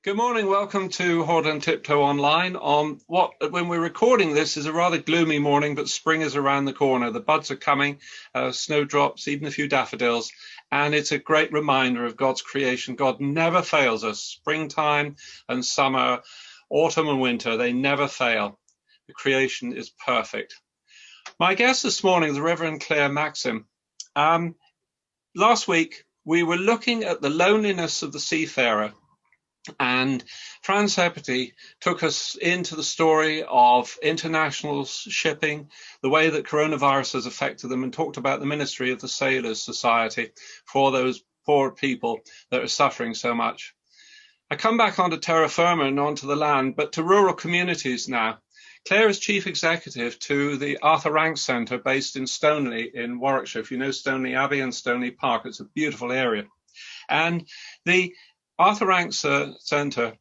Good morning. Welcome to Hordle Tiptoe online on when we're recording this, is a rather gloomy morning, but spring is around the corner. The buds are coming, snowdrops, even a few daffodils, and it's a great reminder of God's creation. God never fails us. Springtime and summer, autumn and winter, they never fail. The creation is perfect. My guest this morning is the Reverend Claire Maxim. Last week, we were looking at the loneliness of the seafarer. And Franz Hepperty took us into the story of international shipping, the way that coronavirus has affected them, and talked about the ministry of the Sailors Society for those poor people that are suffering so much. I come back onto terra firma and onto the land, but to rural communities now. Claire is Chief Executive to the Arthur Rank Centre based in Stoneleigh in Warwickshire. If you know Stoneleigh Abbey and Stoneleigh Park, it's a beautiful area. And the Arthur Rank Centre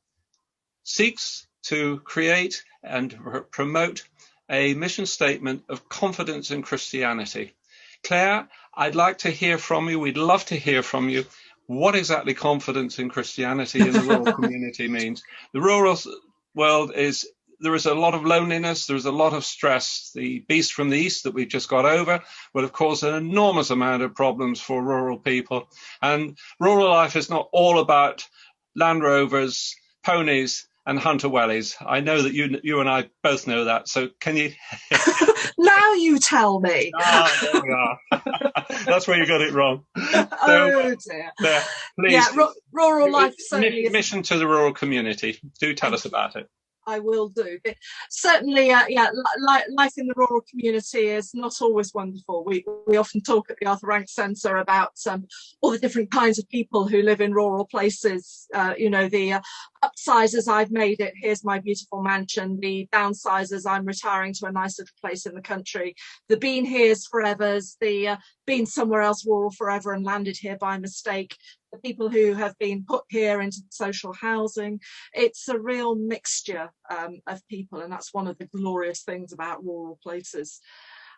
seeks to create and promote a mission statement of confidence in Christianity. Claire, I'd like to hear from you. We'd love to hear from you what exactly confidence in Christianity in the rural community means. The rural world there is a lot of loneliness, there's a lot of stress. The beast from the east that we've just got over will have caused an enormous amount of problems for rural people. And rural life is not all about Land Rovers, ponies, and hunter wellies. I know that you and I both know that. So can you? Now you tell me. There we are. That's where you got it wrong. Oh dear. There, please. Yeah, rural life certainly. Mission to the rural community. Do tell us about it. I will do. But certainly, life in the rural community is not always wonderful. We often talk at the Arthur Rank Centre about all the different kinds of people who live in rural places. The upsizers, I've made it, here's my beautiful mansion. The downsizers, I'm retiring to a nice little place in the country. The been here's forevers, the been somewhere else rural forever and landed here by mistake. The people who have been put here into social housing. It's a real mixture of people, and that's one of the glorious things about rural places.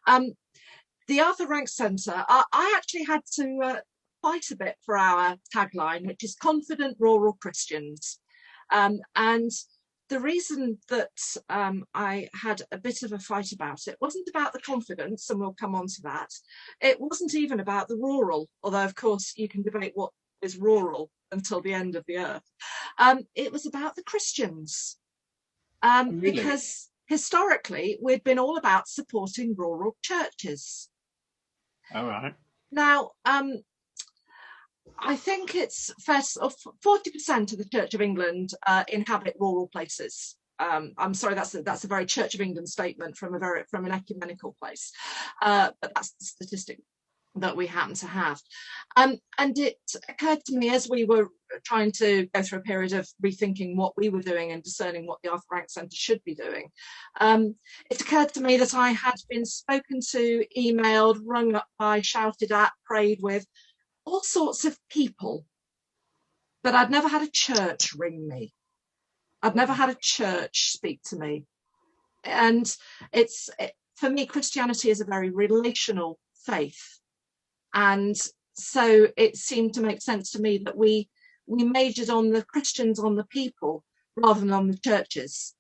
The Arthur Rank Centre, I actually had to fight a bit for our tagline, which is Confident Rural Christians. And the reason that I had a bit of a fight about it wasn't about the confidence, and we'll come on to that. It wasn't even about the rural, although of course you can debate what is rural until the end of the earth. It was about the Christians, really? Because historically we'd been all about supporting rural churches. All right. Now, I think it's 40% of the Church of England inhabit rural places. I'm sorry, that's a very Church of England statement from an ecumenical place, but that's the statistic that we happen to have. And it occurred to me as we were trying to go through a period of rethinking what we were doing and discerning what the Arthur Rank Centre should be doing. It occurred to me that I had been spoken to, emailed, rung up by, shouted at, prayed with, all sorts of people, but I'd never had a church ring me. I'd never had a church speak to me. And for me, Christianity is a very relational faith. And so it seemed to make sense to me that we majored on the Christians, on the people, rather than on the churches.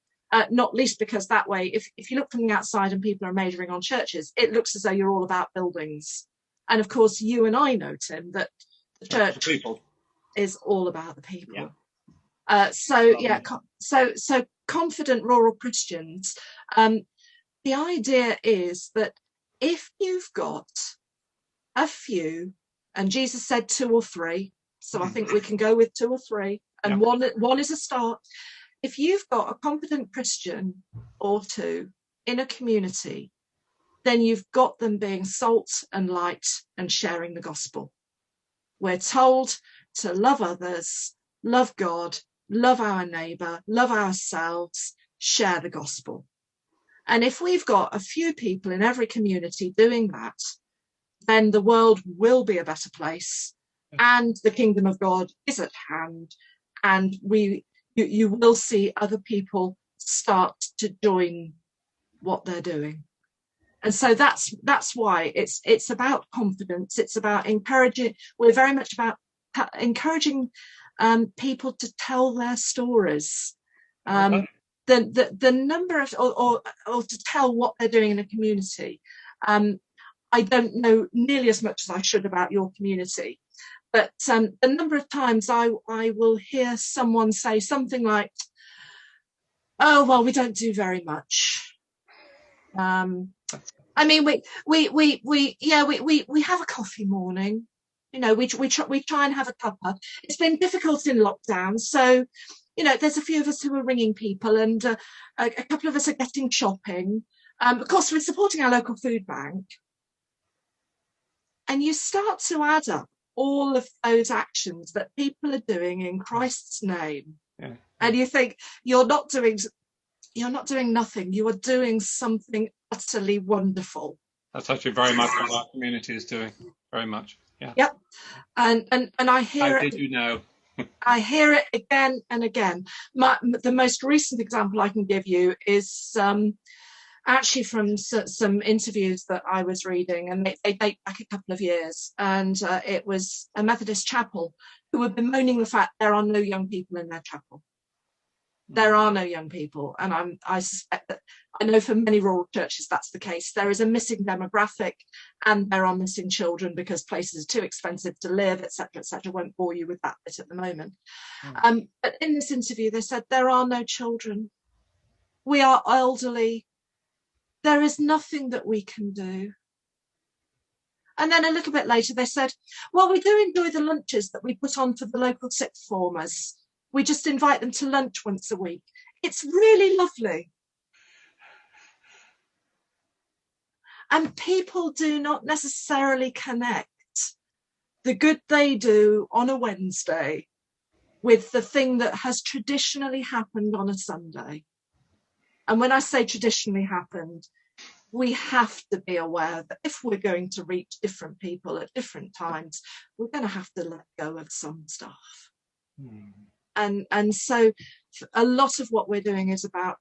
Not least because that way, if you look from the outside and people are majoring on churches, it looks as though you're all about buildings. And of course, you and I know, Tim, that the church is all about the people. Yeah. So confident rural Christians. The idea is that if you've got a few, and Jesus said 2 or 3, so I think we can go with 2 or 3, and one is a start. If you've got a confident Christian or 2 in a community, then you've got them being salt and light and sharing the gospel. We're told to love others, love God, love our neighbour, love ourselves, share the gospel. And if we've got a few people in every community doing that, then the world will be a better place, and the kingdom of God is at hand, and you will see other people start to join what they're doing. And so that's why it's about confidence. It's about encouraging. We're very much about encouraging people to tell their stories. The number of, or to tell what they're doing in a community. I don't know nearly as much as I should about your community, but the number of times I will hear someone say something like, "Oh, well, we don't do very much." I mean, we have a coffee morning. You know, we try and have a cuppa. It's been difficult in lockdown, so you know, there's a few of us who are ringing people, and a couple of us are getting shopping. Of course, we're supporting our local food bank, and you start to add up all of those actions that people are doing in Christ's name, and you think you're not doing nothing. You are doing something utterly wonderful. That's actually very much what our community is doing. Very much. Yeah. Yep. And I hear it. How did you know? I hear it again and again. The most recent example I can give you is actually from some interviews that I was reading, and they date back a couple of years. And it was a Methodist chapel who were bemoaning the fact there are no young people in their chapel. There are no young people, and I suspect that, I know for many rural churches that's the case. There is a missing demographic, and there are missing children because places are too expensive to live, etc., etc. Won't bore you with that bit at the moment. But in this interview, they said there are no children. We are elderly. There is nothing that we can do. And then a little bit later, they said, well, we do enjoy the lunches that we put on for the local sixth formers. We just invite them to lunch once a week. It's really lovely. And people do not necessarily connect the good they do on a Wednesday with the thing that has traditionally happened on a Sunday. And when I say traditionally happened, we have to be aware that if we're going to reach different people at different times, we're going to have to let go of some stuff. And so a lot of what we're doing is about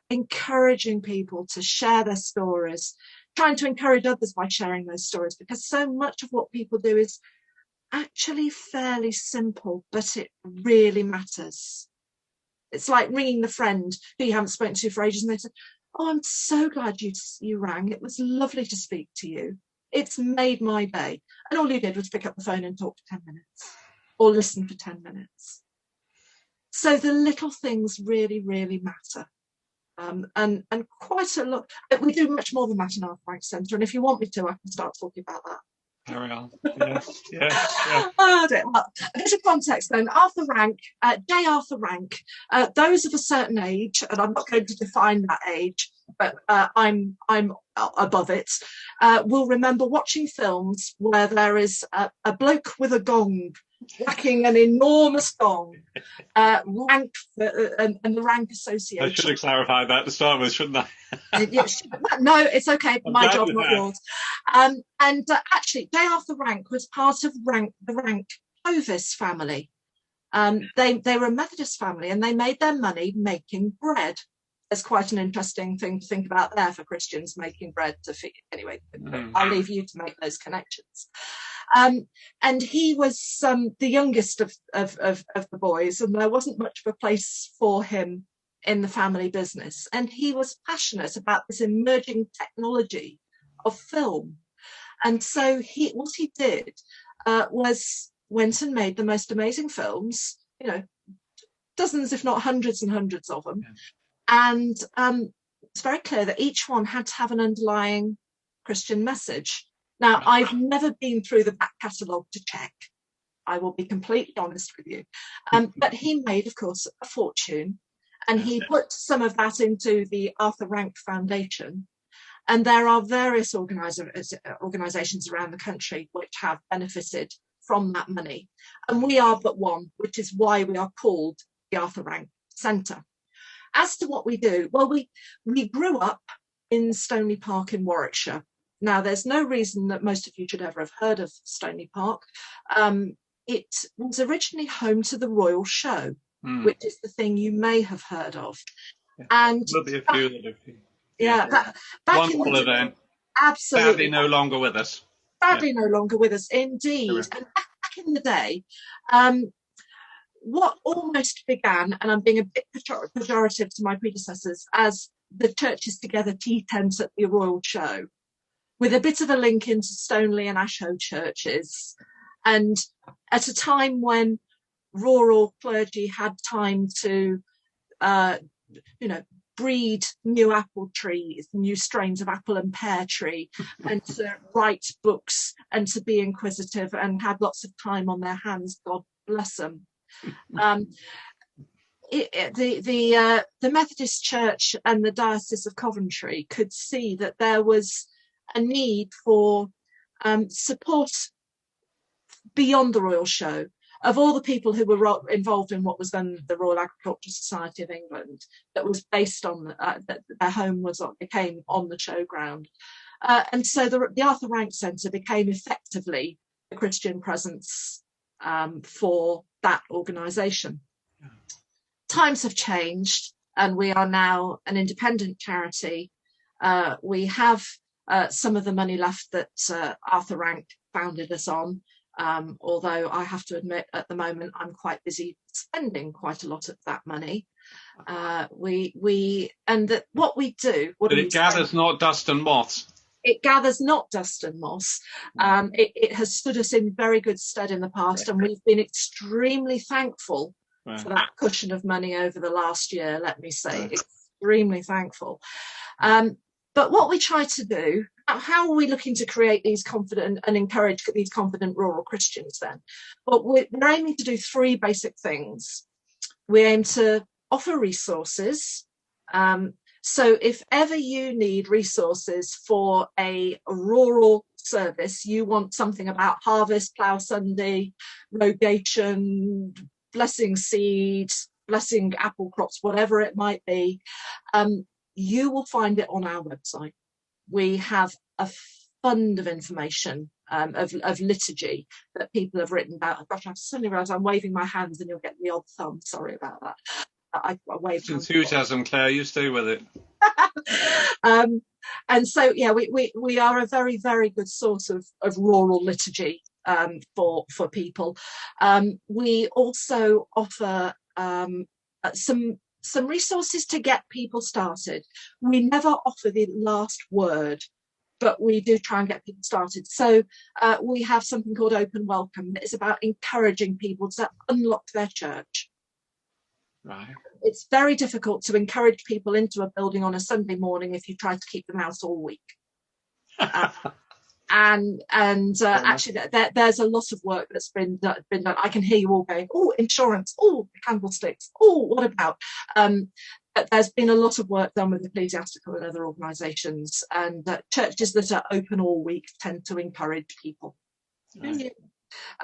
encouraging people to share their stories, trying to encourage others by sharing those stories, because so much of what people do is actually fairly simple, but it really matters. It's like ringing the friend who you haven't spoken to for ages, and they said, oh, I'm so glad you rang. It was lovely to speak to you. It's made my day. And all you did was pick up the phone and talk for 10 minutes or listen for 10 minutes. So the little things really, really matter. And quite a lot. We do much more than that in our Frank Centre. And if you want me to, I can start talking about that. Carry on. Yes. Oh, dear. Well, a bit of context then. Arthur Rank, J. Arthur Rank, those of a certain age, and I'm not going to define that age, but I'm above it, will remember watching films where there is a bloke with a gong whacking an enormous gong, rank and the rank association. I should have clarified that to start with, shouldn't I? No, it's okay. My job, not yours. And actually, J. Arthur Rank was part of the Rank Clovis family. They were a Methodist family, and they made their money making bread. There's quite an interesting thing to think about there for Christians, making bread to feed. Anyway, I'll leave you to make those connections. And he was the youngest of the boys, and there wasn't much of a place for him in the family business. And he was passionate about this emerging technology of film. And so what he did was went and made the most amazing films, you know, dozens, if not hundreds and hundreds of them. Yeah. And it's very clear that each one had to have an underlying Christian message. Now, I've never been through the back catalogue to check. I will be completely honest with you. But he made, of course, a fortune, and he put some of that into the Arthur Rank Foundation. And there are various organisations around the country which have benefited from that money. And we are but one, which is why we are called the Arthur Rank Centre. As to what we do, well, we grew up in Stoneleigh Park in Warwickshire. Now, there's no reason that most of you should ever have heard of Stoneleigh Park. It was originally home to the Royal Show, which is the thing you may have heard of. Yeah. And there'll be a few that have. Yeah, back in the day, absolutely. Sadly, no longer with us. Sadly, no longer with us, indeed. And back in the day, what almost began, and I'm being a bit pejorative to my predecessors, as the Churches Together tea tent at the Royal Show, with a bit of a link into Stoneleigh and Ashhoe churches, and at a time when rural clergy had time to, breed new apple trees, new strains of apple and pear tree, and to write books and to be inquisitive, and had lots of time on their hands. God bless them. The Methodist Church and the Diocese of Coventry could see that there was a need for support beyond the Royal Show. Of all the people who were involved in what was then the Royal Agricultural Society of England, that was based on that their home became on the showground, and so the Arthur Rank Centre became effectively the Christian presence for that organisation. Times have changed, and we are now an independent charity. We have some of the money left that Arthur Rank founded us on. Although I have to admit, at the moment, I'm quite busy spending quite a lot of that money. What we do. But it gathers not dust and moths. It gathers not dust and moss. It has stood us in very good stead in the past, and we've been extremely thankful for that cushion of money over the last year. Let me say, extremely thankful. But what we try to do, how are we looking to create these confident and encourage these confident rural Christians then? Well, we're aiming to do three basic things. We aim to offer resources. So if ever you need resources for a rural service, you want something about harvest, plough Sunday, rogation, blessing seeds, blessing apple crops, whatever it might be, you will find it on our website. We have a fund of information of liturgy that people have written about. Gosh, I suddenly realise I'm waving my hands and you'll get the odd thumb. Sorry about that. I waved. It's enthusiasm, Claire. You stay with it. And so, yeah, we are a very, very good source of rural liturgy for people. We also offer some resources to get people started. We never offer the last word, but we do try and get people started. So we have something called Open Welcome that is about encouraging people to unlock their church. Right. It's very difficult to encourage people into a building on a Sunday morning if you try to keep them out all week. Actually, there's a lot of work that's been done. I can hear you all going, oh, insurance, oh, candlesticks, oh, what about? But there's been a lot of work done with ecclesiastical and other organisations, and churches that are open all week tend to encourage people. Right.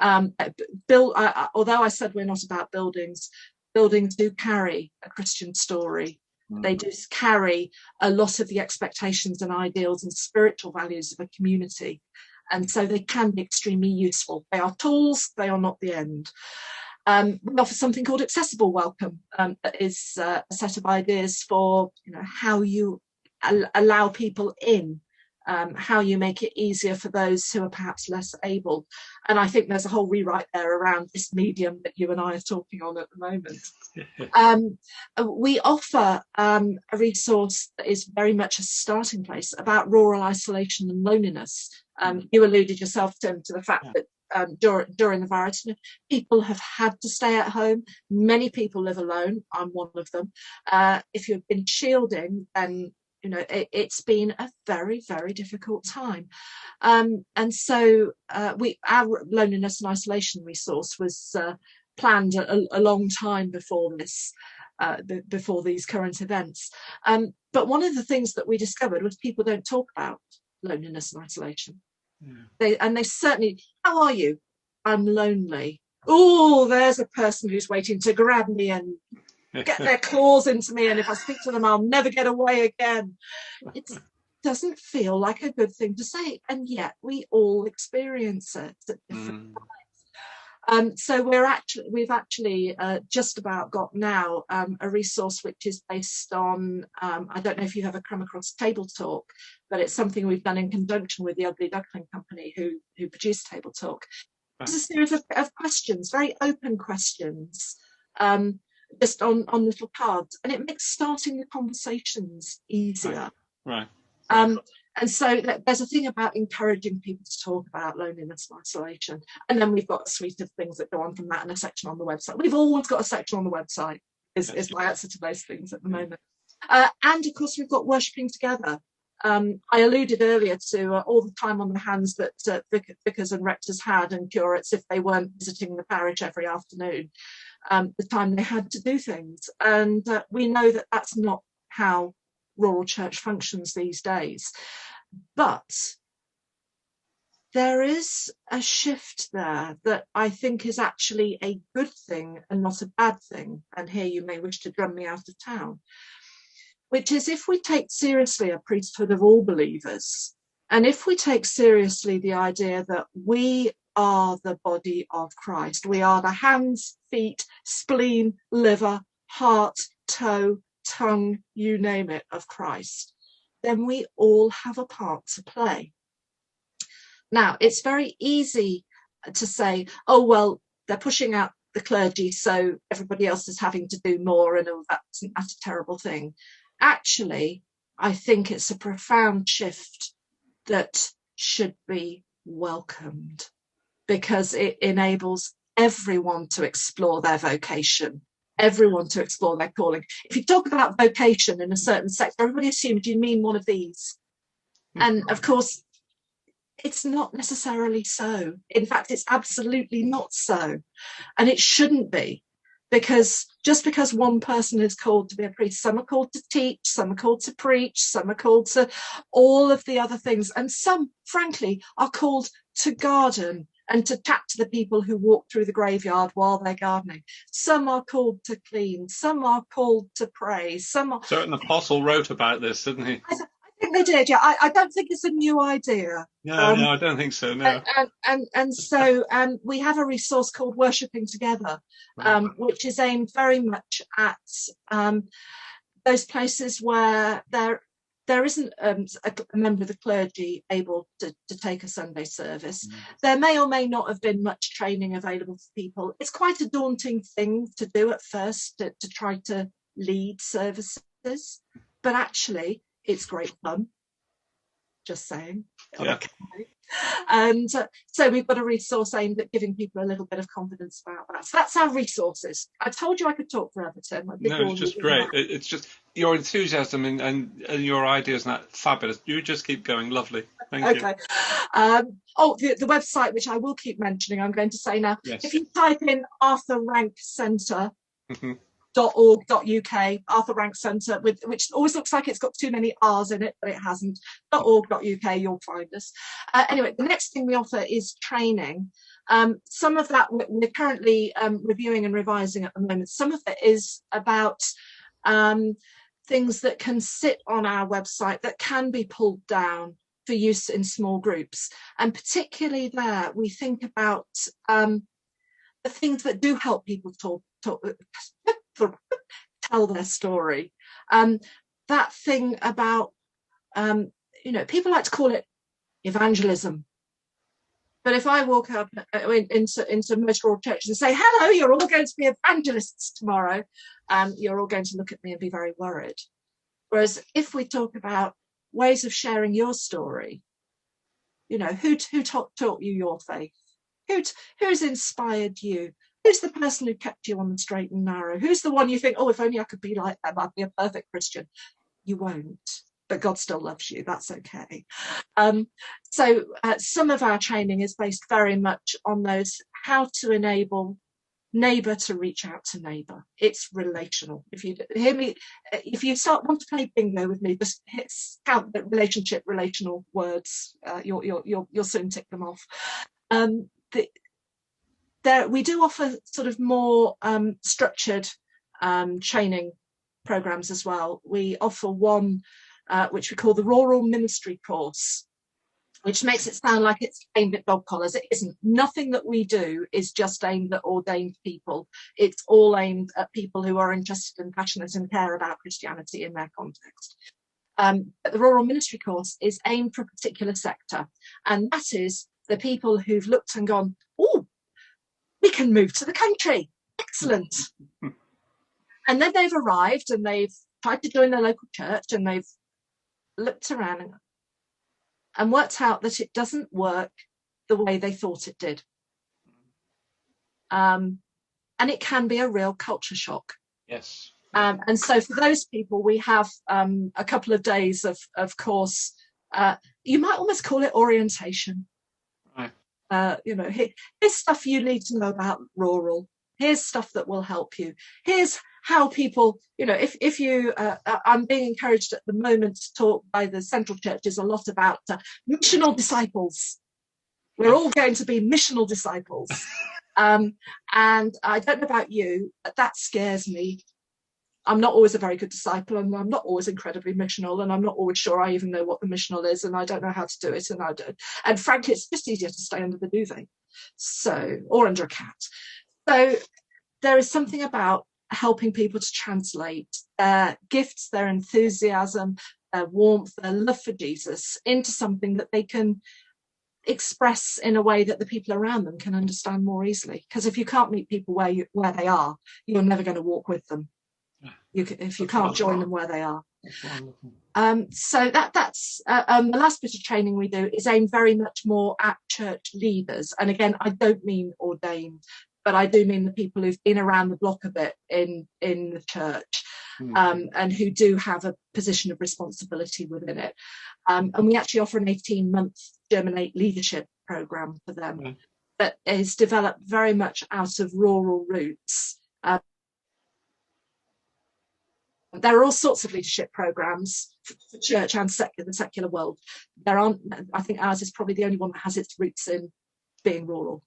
Although I said we're not about buildings, buildings do carry a Christian story. They do carry a lot of the expectations and ideals and spiritual values of a community. And so they can be extremely useful. They are tools, they are not the end. We offer something called Accessible Welcome. That is a set of ideas for how you allow people in, how you make it easier for those who are perhaps less able. And I think there's a whole rewrite there around this medium that you and I are talking on at the moment. We offer a resource that is very much a starting place about rural isolation and loneliness. You alluded yourself, Tim, to the fact that during the virus, people have had to stay at home. Many people live alone. I'm one of them. If you've been shielding, then it's been a very, very difficult time. And so our loneliness and isolation resource was planned a long time before this, before these current events. But one of the things that we discovered was people don't talk about loneliness and isolation. They certainly, how are you? I'm lonely. Oh, there's a person who's waiting to grab me and get their claws into me, and if I speak to them, I'll never get away again. It doesn't feel like a good thing to say, and yet we all experience it at different times. So we've actually just about got now a resource which is based on, I don't know if you've ever come across Table Talk, but it's something we've done in conjunction with the Ugly Duckling Company who produced Table Talk. It's a series of questions, very open questions, just on little cards, and it makes starting the conversations easier. Right. And so there's a thing about encouraging people to talk about loneliness and isolation. And then we've got a suite of things that go on from that, and a section on the website. We've always got a section on the website, is my answer to most things at the moment. And of course, we've got worshipping together. I alluded earlier to all the time on their hands that vicars and rectors had, and curates, if they weren't visiting the parish every afternoon, the time they had to do things. And we know that that's not how rural church functions these days. But there is a shift there that I think is actually a good thing and not a bad thing. And here you may wish to drum me out of town, which is, if we take seriously a priesthood of all believers, and if we take seriously the idea that we are the body of Christ, we are the hands, feet, spleen, liver, heart, toe, tongue, you name it, of Christ, then we all have a part to play. Now, it's very easy to say, oh, well, they're pushing out the clergy, so everybody else is having to do more, and oh, that's a terrible thing. Actually, I think it's a profound shift that should be welcomed, because it enables everyone to explore their vocation, everyone to explore their calling. If you talk about vocation in a certain sector, everybody assumes you mean one of these. And of course, it's not necessarily so. In fact, it's absolutely not so. And it shouldn't be, because just because one person is called to be a priest, some are called to teach, some are called to preach, some are called to all of the other things. And some, frankly, are called to garden and to chat to the people who walk through the graveyard while they're gardening. Some are called to clean, some are called to pray, some are... Certain apostle wrote about this, didn't he? I think they did, yeah. I don't think it's a new idea. No, I don't think so, no. And so we have a resource called Worshipping Together, which is aimed very much at those places where there isn't a member of the clergy able to take a Sunday service. There may or may not have been much training available for people. It's quite a daunting thing to do at first, to try to lead services, but actually it's great fun. Just saying. Yeah. Okay. And so we've got a resource aimed at giving people a little bit of confidence about that. So that's our resources. I told you I could talk forever, Tim. No, it's just great. It's just your enthusiasm and your ideas and that, fabulous. You just keep going. Lovely. Thank you. Okay. The website, which I will keep mentioning, I'm going to say now. Yes. If you type in Arthur Rank Centre, .org.uk, Arthur Rank Centre, which always looks like it's got too many R's in it, but it hasn't. .org.uk, you'll find us. Anyway, the next thing we offer is training. Some of that we're currently reviewing and revising at the moment. Some of it is about things that can sit on our website that can be pulled down for use in small groups. And particularly there, we think about the things that do help people tell their story. That thing about, people like to call it evangelism. But if I walk up into most rural churches and say, hello, you're all going to be evangelists tomorrow, you're all going to look at me and be very worried. Whereas if we talk about ways of sharing your story, who taught you your faith? Who's inspired you? Who's the person who kept you on the straight and narrow? Who's the one you think, oh, if only I could be like them, I'd be a perfect Christian? You won't, but God still loves you. That's okay. So some of our training is based very much on those, how to enable neighbour to reach out to neighbour. It's relational. If you hear me, if you want to play bingo with me, just count the relational words. You'll soon tick them off. We do offer sort of more structured training programs as well. We offer one which we call the Rural Ministry course, which makes it sound like it's aimed at dog collars. It isn't. Nothing that we do is just aimed at ordained people. It's all aimed at people who are interested and passionate and care about Christianity in their context. But the Rural Ministry course is aimed for a particular sector, and that is the people who've looked and gone, oh, we can move to the country. excellent. And then they've arrived and they've tried to join their local church, and they've looked around and worked out that it doesn't work the way they thought it did. And it can be a real culture shock. Yes. And so for those people, we have a couple of days of course, you might almost call it orientation. Right. Here's stuff you need to know about rural. Here's stuff that will help you. Here's how people, if you, I'm being encouraged at the moment to talk by the central churches a lot about missional disciples. We're all going to be missional disciples. And I don't know about you, but that scares me. I'm not always a very good disciple, and I'm not always incredibly missional, and I'm not always sure I even know what the missional is, and I don't know how to do it, and I don't. And frankly, it's just easier to stay under the duvet, or under a cat. So there is something about helping people to translate their gifts, their enthusiasm, their warmth, their love for Jesus into something that they can express in a way that the people around them can understand more easily. Because if you can't meet people where they are, you're never going to walk with them. If you can't join them where they are. So that's the last bit of training we do is aimed very much more at church leaders. And again, I don't mean ordained, but I do mean the people who've been around the block a bit in the church, and who do have a position of responsibility within it. And we actually offer an 18-month Germinate leadership program for them that is developed very much out of rural roots. There are all sorts of leadership programs for church and the secular world. There aren't, I think ours is probably the only one that has its roots in being rural.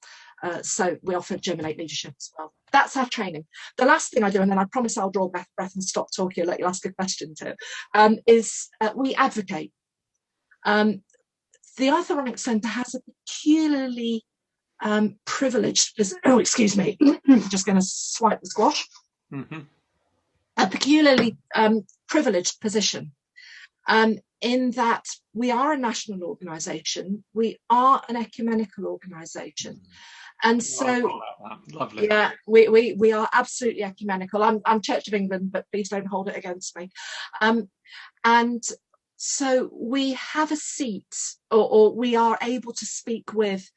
So we offer Germinate leadership as well. That's our training. The last thing I do, and then I promise I'll draw breath and stop talking and let you ask a question too, is we advocate. The Arthur Rank Centre has a peculiarly privileged, excuse me, just going to swipe the squash. A peculiarly privileged position in that we are a national organisation, we are an ecumenical organisation, and so lovely. Yeah, we are absolutely ecumenical. I'm Church of England, but please don't hold it against me. And so we have a seat, or we are able to speak with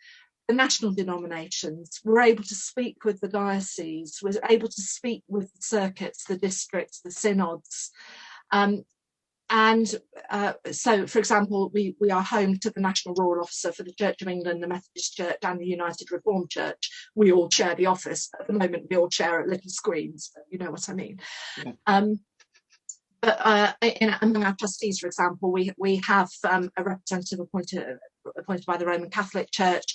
the national denominations, we're able to speak with the diocese, we're able to speak with the circuits, the districts, the synods. So, for example, we are home to the National Rural Officer for the Church of England, the Methodist Church and the United Reformed Church. We all share the office. At the moment, we all share little screens, but you know what I mean. Yeah. But among our trustees, for example, we have a representative appointed by the Roman Catholic Church.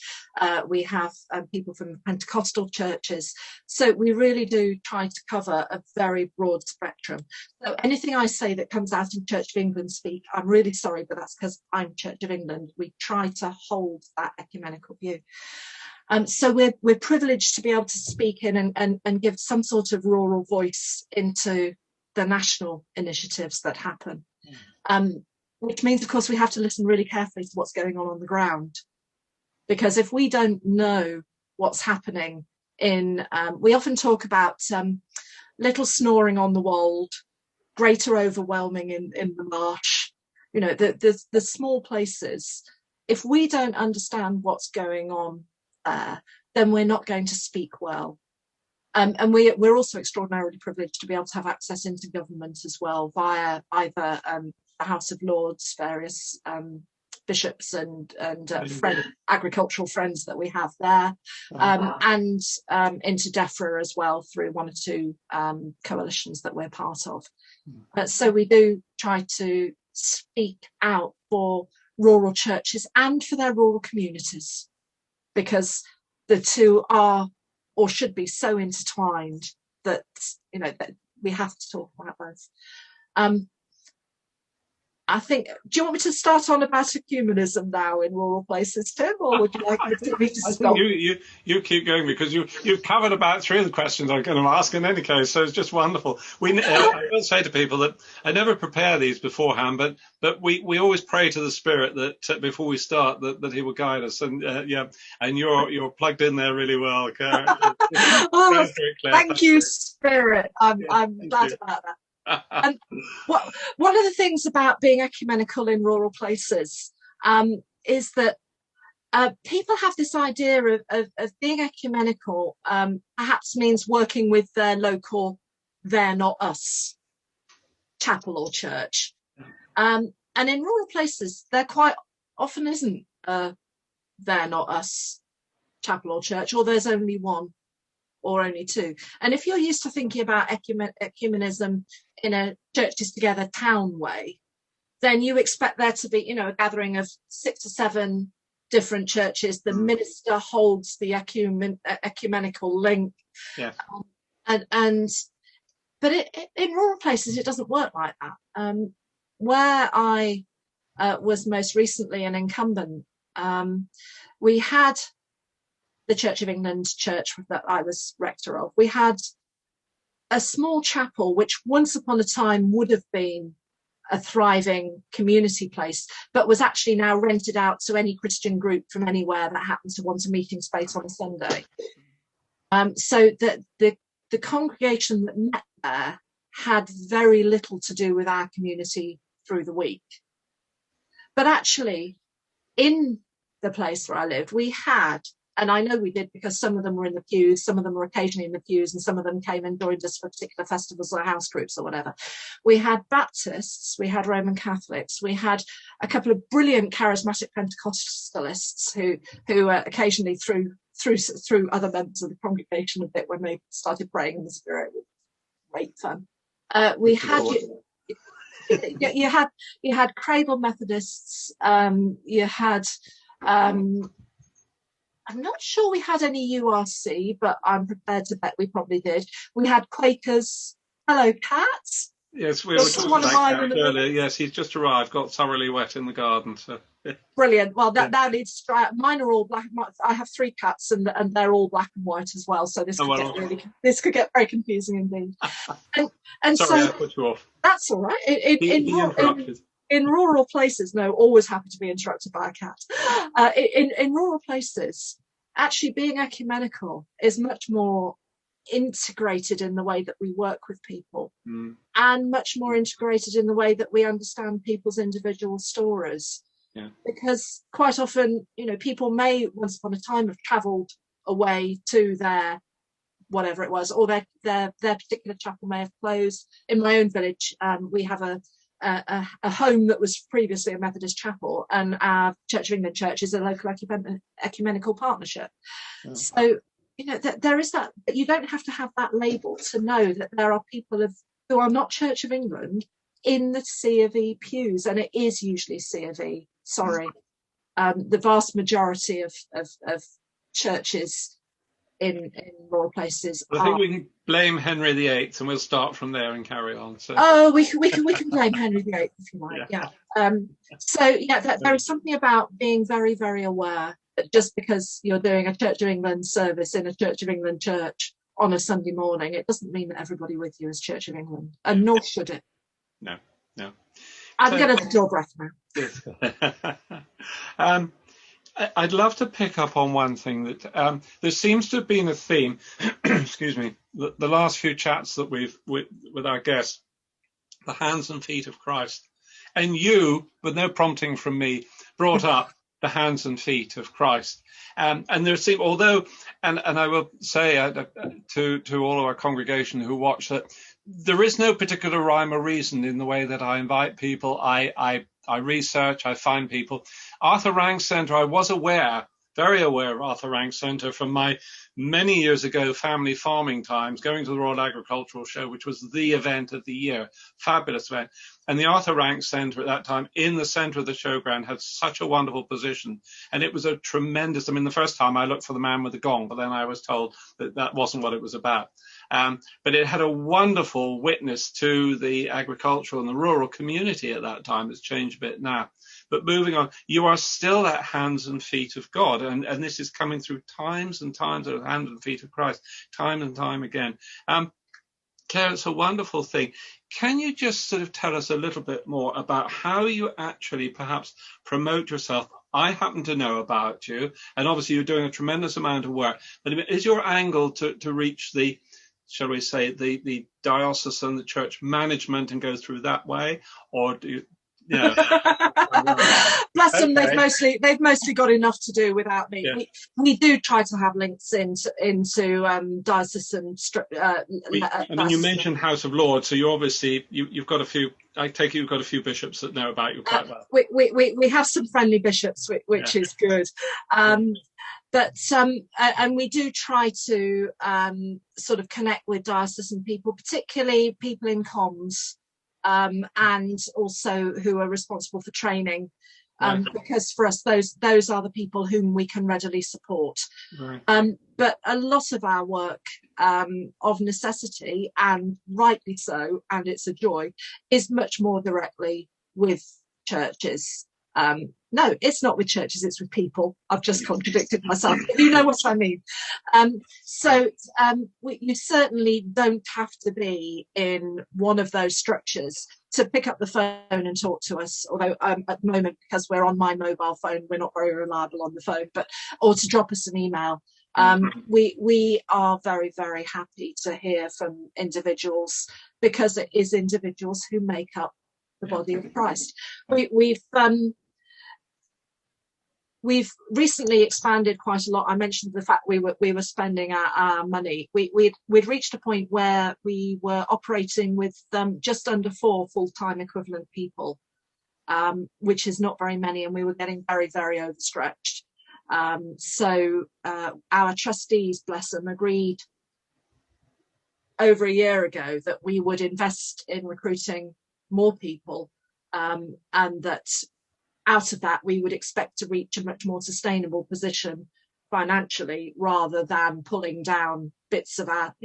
We have people from Pentecostal churches. So we really do try to cover a very broad spectrum. So anything I say that comes out in Church of England speak, I'm really sorry, but that's because I'm Church of England. We try to hold that ecumenical view. So we're privileged to be able to speak in and give some sort of rural voice into the national initiatives that happen, which means, of course, we have to listen really carefully to what's going on the ground, because if we don't know what's happening we often talk about little snoring on the wold, greater overwhelming in the marsh, the small places. If we don't understand what's going on there, then we're not going to speak well. And we're also extraordinarily privileged to be able to have access into government as well via either the House of Lords, various bishops and agricultural friends that we have there, and into DEFRA as well through one or two coalitions that we're part of. So we do try to speak out for rural churches and for their rural communities, because the two are, or should be, so intertwined that that we have to talk about both. I think, do you want me to start on about ecumenism now in rural places, Tim, or would you like me to stop? You keep going, because you've covered about 3 of the questions I'm going to ask in any case, so it's just wonderful. I will say to people that I never prepare these beforehand, but we always pray to the Spirit that before we start that He will guide us, and and you're plugged in there really well, Karen. Oh, thank you, Spirit. I'm glad about that. And one of the things about being ecumenical in rural places is that people have this idea of being ecumenical perhaps means working with their local "they're not us" chapel or church. And in rural places, there quite often isn't a "they're not us" chapel or church, or there's only one or only two. And if you're used to thinking about ecumenism in a churches together town way, then you expect there to be, a gathering of 6 or 7 different churches. The minister holds the ecumenical link. Yeah. But in rural places, it doesn't work like that. Where I was most recently an incumbent, we had the Church of England church that I was rector of. We had a small chapel, which once upon a time would have been a thriving community place, but was actually now rented out to any Christian group from anywhere that happened to want a meeting space on a Sunday. So that the congregation that met there had very little to do with our community through the week. But actually, in the place where I lived, we had, and I know we did because some of them were in the pews, some of them were occasionally in the pews, and some of them came and joined us for particular festivals or house groups or whatever. We had Baptists, we had Roman Catholics, we had a couple of brilliant charismatic Pentecostalists who occasionally threw other members of the congregation a bit when they started praying in the Spirit. It was great fun. We had you had Cradle Methodists. You had. I'm not sure we had any URC, but I'm prepared to bet we probably did. We had Quakers. Hello, Kat. Yes, we were talking about Kat earlier. Yes, he's just arrived, got thoroughly wet in the garden. So. Brilliant. Well, that now needs to dry out. Mine are all black. I have 3 cats, and they're all black and white as well. So this could get very confusing indeed. And sorry, so I put you off. That's all right. In rural places, no, always happy to be interrupted by a cat. In rural places, actually being ecumenical is much more integrated in the way that we work with people, and much more integrated in the way that we understand people's individual stories. Yeah. Because quite often, people may once upon a time have travelled away to their whatever it was, or their particular chapel may have closed. In my own village, we have a home that was previously a Methodist chapel, and our Church of England church is a local ecumenical partnership. Yeah. So, there is that, but you don't have to have that label to know that there are people who are not Church of England in the C of E pews, and it is usually C of E. Sorry, the vast majority of churches in rural places. I think we can blame Henry VIII, and we'll start from there and carry on. So. Oh, we can blame Henry VIII if you like. Yeah. There is something about being very, very aware that just because you're doing a Church of England service in a Church of England church on a Sunday morning, it doesn't mean that everybody with you is Church of England, and nor should it. No. I'm going to draw breath now. I'd love to pick up on one thing that there seems to have been a theme, excuse me, the last few chats that we've with our guests, the hands and feet of Christ. And you, with no prompting from me, brought up the hands and feet of Christ. And there seemed, although, and I will say to all of our congregation who watch that, there is no particular rhyme or reason in the way that I invite people. I research, I find people. Arthur Rank Centre, I was very aware of Arthur Rank Centre from my many years ago family farming times, going to the Royal Agricultural Show, which was the event of the year, fabulous event. And the Arthur Rank Centre at that time, in the centre of the showground, had such a wonderful position. And it was a tremendous, the first time I looked for the man with the gong, but then I was told that wasn't what it was about. but it had a wonderful witness to the agricultural and the rural community at that time. It's changed a bit now. But moving on, you are still at hands and feet of God. And this is coming through times and times of hands and feet of Christ, time and time again. Claire, it's a wonderful thing. Can you just sort of tell us a little bit more about how you actually perhaps promote yourself? I happen to know about you, and obviously you're doing a tremendous amount of work, but is your angle to reach the, shall we say, the diocese and the church management and go through that way? Or do you, yeah. Bless them, they've mostly got enough to do without me. Yeah. We do try to have links into diocesan. You mentioned House of Lords, so you obviously you've got a few. I take it you've got a few bishops that know about you quite well. We have some friendly bishops, which is good. And we do try to sort of connect with diocesan people, particularly people in comms. And also who are responsible for training, because for us those are the people whom we can readily support. Right. But a lot of our work, of necessity, and rightly so, and it's a joy, is much more directly with churches. No, it's not with churches, it's with people. I've just contradicted myself, but you know what I mean. You certainly don't have to be in one of those structures to pick up the phone and talk to us, although at the moment, because we're on my mobile phone, we're not very reliable on the phone, or to drop us an email. We are very, very happy to hear from individuals, because it is individuals who make up the body of Christ. We've recently expanded quite a lot. I mentioned the fact we were spending our money. We'd reached a point where we were operating with just under 4 full-time equivalent people, which is not very many, and we were getting very, very overstretched. So our trustees, bless them, agreed over a year ago that we would invest in recruiting more people, and that out of that we would expect to reach a much more sustainable position financially, rather than pulling down bits of our,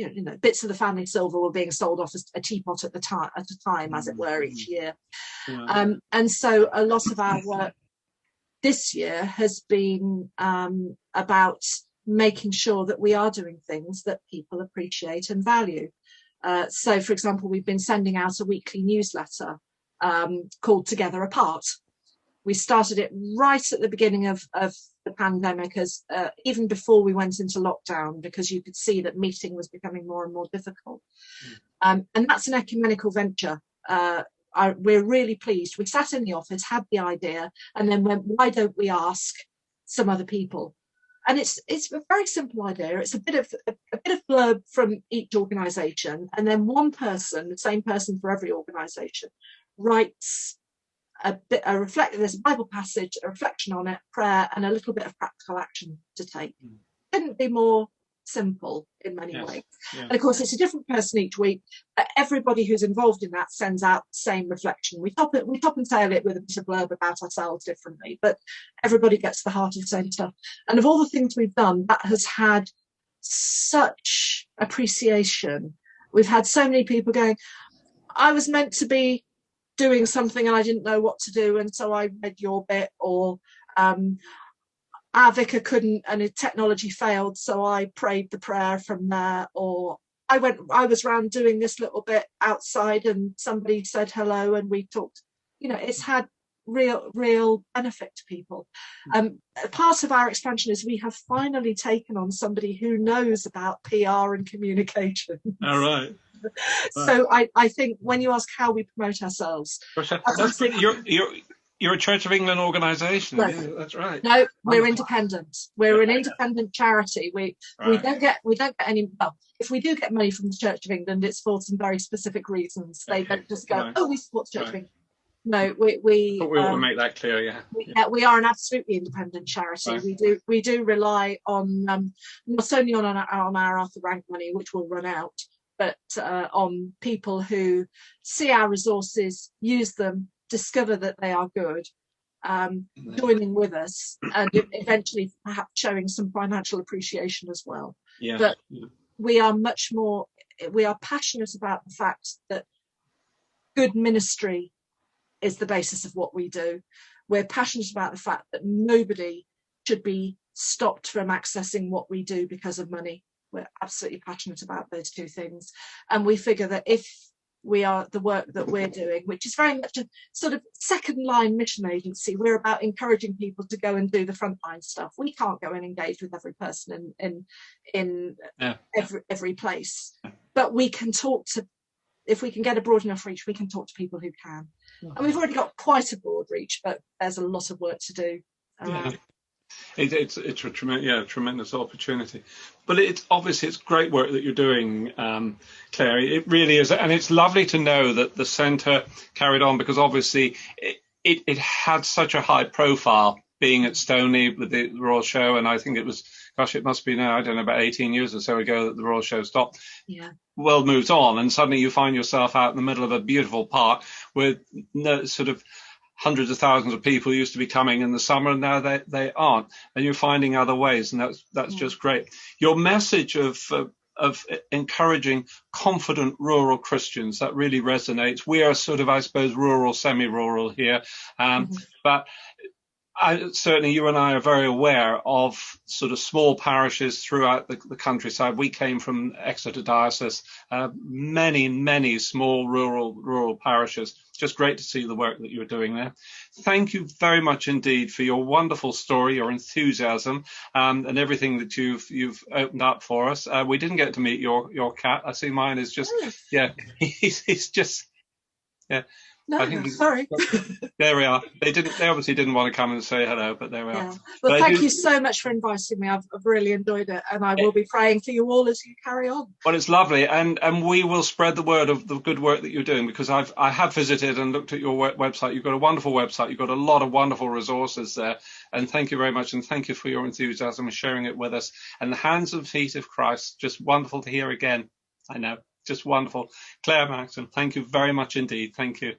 bits of the family silver were being sold off as a teapot at a time, as it were, each year. Yeah. And so a lot of our work this year has been about making sure that we are doing things that people appreciate and value. So, for example, we've been sending out a weekly newsletter called Together Apart. We started it right at the beginning of the pandemic, as even before we went into lockdown, because you could see that meeting was becoming more and more difficult. And that's an ecumenical venture. We're really pleased. We sat in the office, had the idea, and then went, why don't we ask some other people? And it's a very simple idea. It's a bit of blurb from each organisation, and then one person, the same person for every organisation, writes there's a Bible passage, a reflection on it, prayer, and a little bit of practical action to take. Couldn't be more simple in many ways. Yeah. And of course, it's a different person each week. Everybody who's involved in that sends out the same reflection. We top and tail it with a bit of blurb about ourselves differently, but everybody gets the heart of the same stuff. And of all the things we've done, that has had such appreciation. We've had so many people going, I was meant to be doing something and I didn't know what to do, and so I read your bit, or our vicar couldn't and his technology failed, so I prayed the prayer from there, or I was around doing this little bit outside and somebody said hello and we talked. It's had real benefit to people. Part of our expansion is we have finally taken on somebody who knows about PR and communication. All right. So I think when you ask how we promote ourselves, that's pretty. You're a Church of England organisation. Right. Yeah, that's right. No, we're independent. We're an independent charity. We don't get any. Well, if we do get money from the Church of England, it's for some very specific reasons. They don't just go, oh, we support the Church of England. No, we ought to make that clear. Yeah. We are an absolutely independent charity. Right. We do rely on not only on our Arthur Rank money, which will run out, but on people who see our resources, use them, discover that they are good, joining with us, and eventually perhaps showing some financial appreciation as well. Yeah. But we are much more we are passionate about the fact that good ministry is the basis of what we do. We're passionate about the fact that nobody should be stopped from accessing what we do because of money. We're absolutely passionate about those two things. And we figure that if we are the work that we're doing, which is very much a sort of second line mission agency, we're about encouraging people to go and do the frontline stuff. We can't go and engage with every person in every place, but we can talk to, if we can get a broad enough reach, we can talk to people who can. And we've already got quite a broad reach, but there's a lot of work to do around. It's a tremendous opportunity, but it's obviously it's great work that you're doing, Claire. It really is, and it's lovely to know that the centre carried on, because obviously it had such a high profile being at Stoney with the Royal Show, and I think it was, gosh, it must be now, I don't know, about 18 years or so ago that the Royal Show stopped. Yeah. World moves on, and suddenly you find yourself out in the middle of a beautiful park with sort of hundreds of thousands of people used to be coming in the summer, and now they aren't, and you're finding other ways, and that's just great. Your message of encouraging confident rural Christians, that really resonates. We are sort of, I suppose, rural, semi-rural here, but certainly you and I are very aware of sort of small parishes throughout the countryside. We came from Exeter Diocese, many small rural parishes. Just great to see the work that you're doing there. Thank you very much indeed for your wonderful story, your enthusiasm, and everything that you've opened up for us. We didn't get to meet your cat. I see mine is just, he's just, yeah. No, I think sorry. There we are. They obviously didn't want to come and say hello, but there we are. Well, thank you so much for inviting me. I've really enjoyed it, and I will be praying for you all as you carry on. Well, it's lovely, and we will spread the word of the good work that you're doing, because I have visited and looked at your website. You've got a wonderful website. You've got a lot of wonderful resources there, and thank you very much, and thank you for your enthusiasm and sharing it with us. And the hands and feet of Christ, just wonderful to hear again. I know, just wonderful. Claire, Maxim, thank you very much indeed. Thank you.